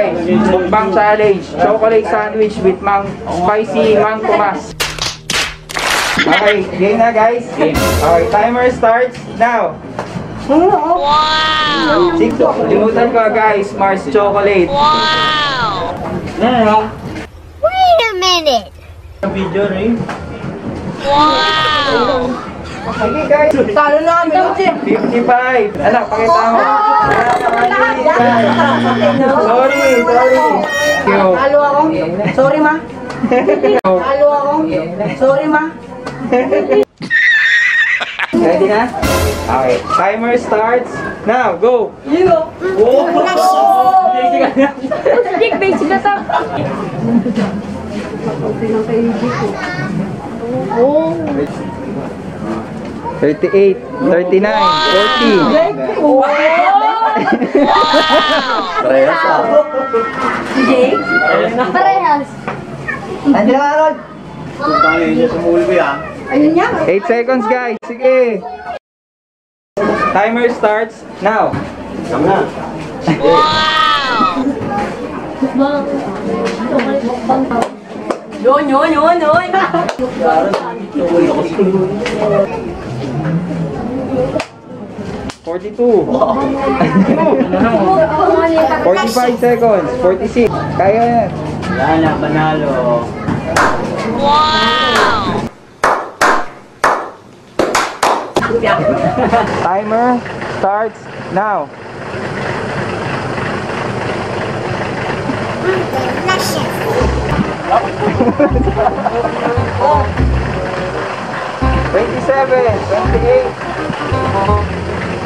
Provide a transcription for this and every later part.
guys, mukbang challenge. Chocolate sandwich with spicy Mang Tomas. Okay, game na guys. Okay, timer starts now. Wow! Limutan ko guys, Mars chocolate. Wow! Wait a minute. Video rin. Wow! Okay guys, Talo na kami. 55. Anak, pakita mo. Sorry. Talo ako. Sorry ma. Talo ako. Sorry ma. Ready na? Okay, timer starts now. Go! Basic na to. 38, 39, 40. Parehas ah. Parehas. Nandiyan na Aaron. Kung tayo niya sa mulbi ah. Ayun niya. 8 seconds guys, sige. Timer starts now. Come na. Yun. 42. 45 seconds. 46. Kaya yan. Wala na, panalo. Timer starts now. Twenty-seven, 28,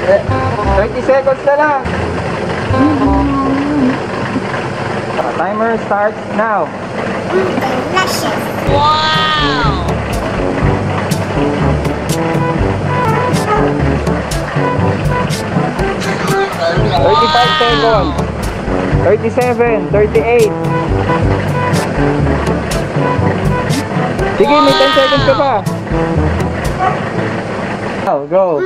30 seconds na lang. Timer starts now. Wow! 35 seconds. 37, 38. Sige, may 10 seconds ka pa. Go.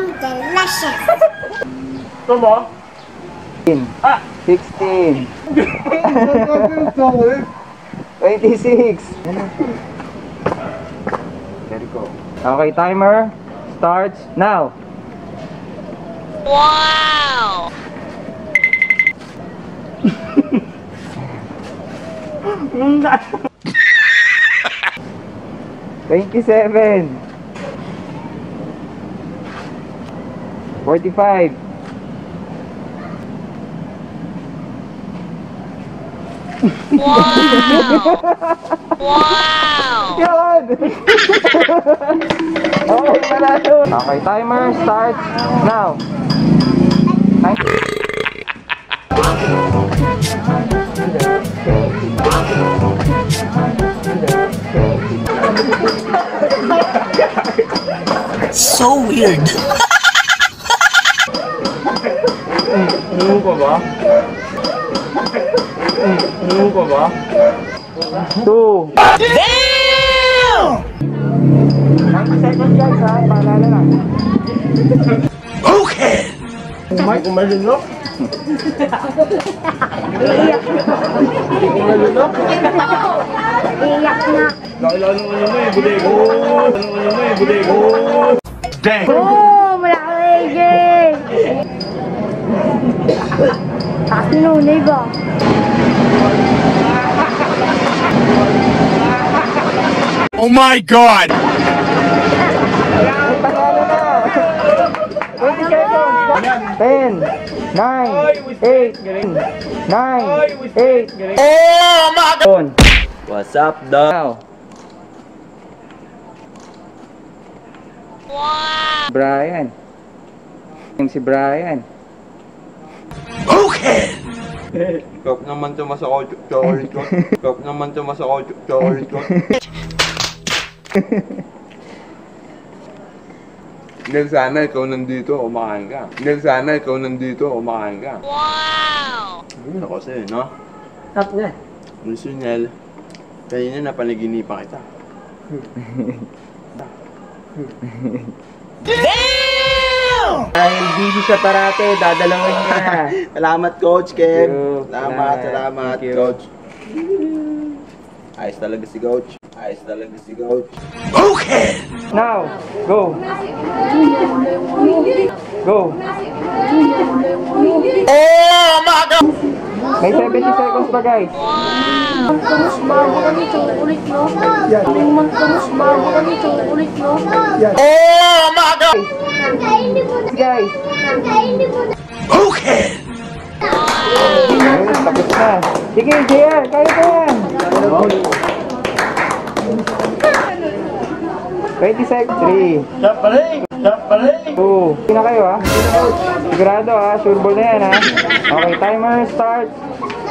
Ito mo? 16. 26. Okay, timer starts now. Wow! 27. 45. Wow! Yun! Okay, panalo. Okay, timer starts now. So weird. Ano pa ba? 2. Damn! 90 seconds guys ha, paalala lang. Okay. Mike, kumalun no? Iyak na. Nakilala mo naman eh, budego. Dang! Oh, wala ka AJ. Kasi nunay ba? Oh my God! Panalo na! 20 seconds! 10, 9, 8, 9, 8. Oh my God! What's up, dog? Now. Brian. Yung si Brian. Okay! Kap naman to masako chocolate ko. Kap naman to masako chocolate ko. Dahil sana ikaw nandito, kumakain ka. Wow! Ano ako sa'yo, no? Cut na. Gusto niya, kanina napanaginipan kita. Damn! Dahil busy siya parate, dadalawin ka na. Salamat, Coach Kev. Salamat, Salamat, thank you. Coach. Ayos talaga si Coach. Ayos talaga si Coach. Okay. Now, go. Go. Oh my God. May 70 seconds pa, guys. Mangkamus bago kami chocolate no. Mangkamus bago kami chocolate no. Oh my God. Guys. Okay. Ayun, tapos na. Sige, JR, kaya ko yan. 20 seconds. 3. Chapaling! 2. Hindi na kayo, ha? Sigurado, ha? Sure ball na yan, ha? Okay, timer start.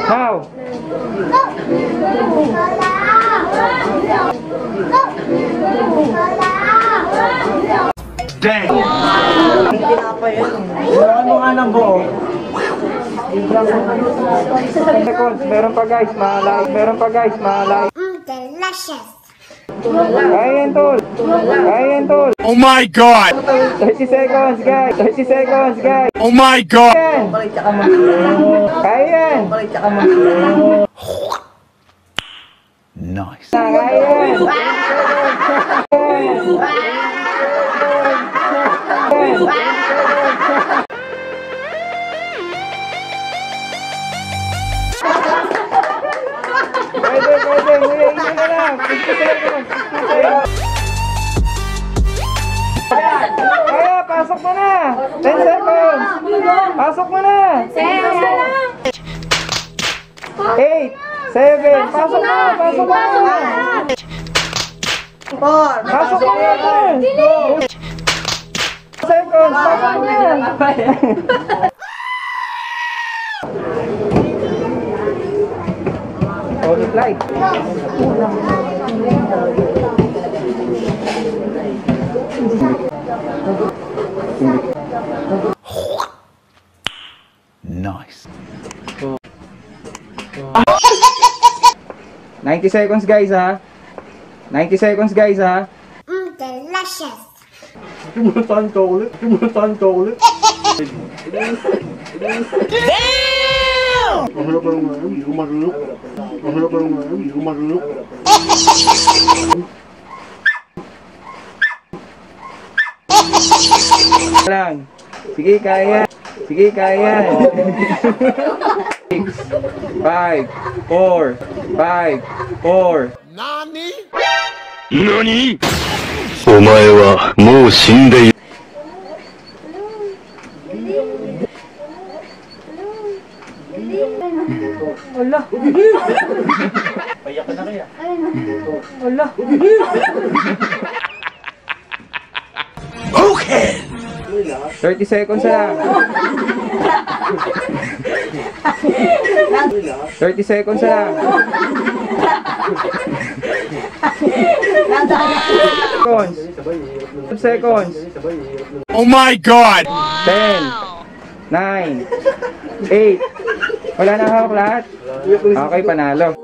Now. Dang. Ano nga ng buo? 10 seconds. Meron pa, guys. Malay. Meron pa, guys. Malay. Delicious. Kaya yan, tol. Kaya yan, tol. Oh my God. 30 seconds, guys. 30 seconds, guys. Oh my God. Yan. Balik tsaka mo. Kaya yan. Balik tsaka mo. Nice. Kaya yan. Pwede. Nguya, hindi na lang. 50 seconds. 50 seconds. Kaya, pasok mo na. 10 seconds. Pasok mo na. 8, 7, pasok na. Pasok mo na. 4. Pasok mo na. 2 seconds. Pasok mo na. Solid light. Nice. 90 seconds, guys, ha? 90 seconds, guys, ha? Delicious. Kumutan ka ulit. Kumutan ka ulit. Mahirap pa rin ngayon. Hindi ko marunok. Mahirap pa rin ngayon. Hindi ko marunok. Lang. Sige, kaya. Sige, kaya. 6, 5, 4, 5, 4. Nani? Nani? お前はもう死んでいる。 Wala. Payak ka na kaya. Wala. Okay. 30 seconds na lang. 30 seconds na lang. Seconds. 12 seconds. Oh my God. 10, 9, 8. Wala na hawak lahat. Okay, panalo.